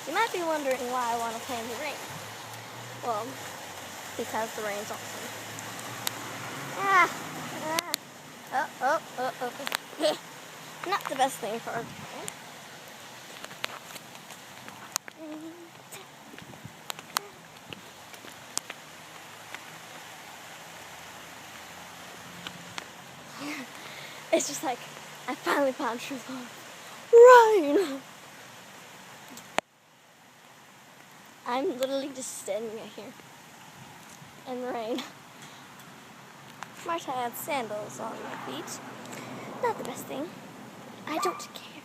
You might be wondering why I want to play in the rain. Well, because the rain's awesome. Not the best thing for a play. It's just like, I finally found truth love. Rain! I'm literally just standing right here in the rain. Marta had sandals on my feet. Not the best thing. I don't care.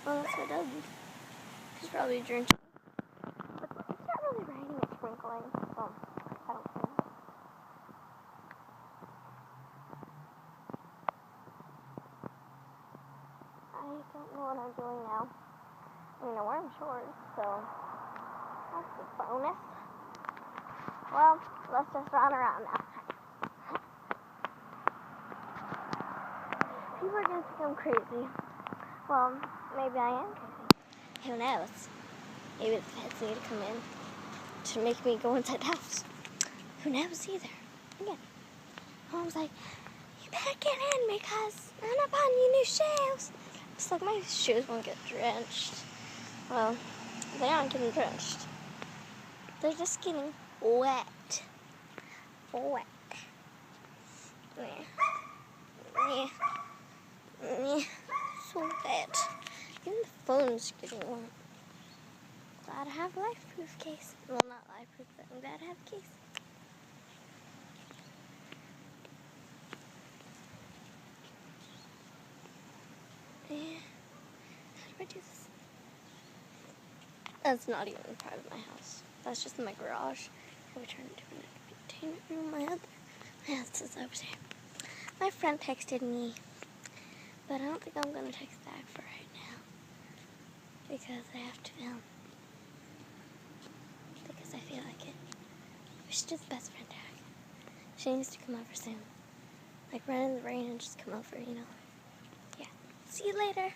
Well, that's my dog. She's probably drinking. But it's not really raining, it's sprinkling. So, I don't care. I don't know what I'm doing now. I mean, I'm wearing shorts, so that's a bonus. Well, let's just run around now. People are going to think I'm crazy. Well, maybe I am crazy. Who knows? Maybe the feds need to come in to make me go inside the house. Who knows either? Again, Mom's like, you better get in because I'm not buying you new shoes. It's like my shoes won't get drenched. Well, they aren't getting drenched. They're just getting wet. Wet. Yeah. So wet. Even the phone's getting wet. Glad I have a life-proof case. Well, not life-proof, but I'm glad I have a case. Yeah. How do I do this? That's not even part of my house. That's just my garage. I would turn it into an entertainment room. My house is over there. My friend texted me, but I don't think I'm going to text back for right now. Because I have to film. Because I feel like it. We should do the best friend tag. She needs to come over soon. Like run in the rain and just come over, you know. Yeah. See you later.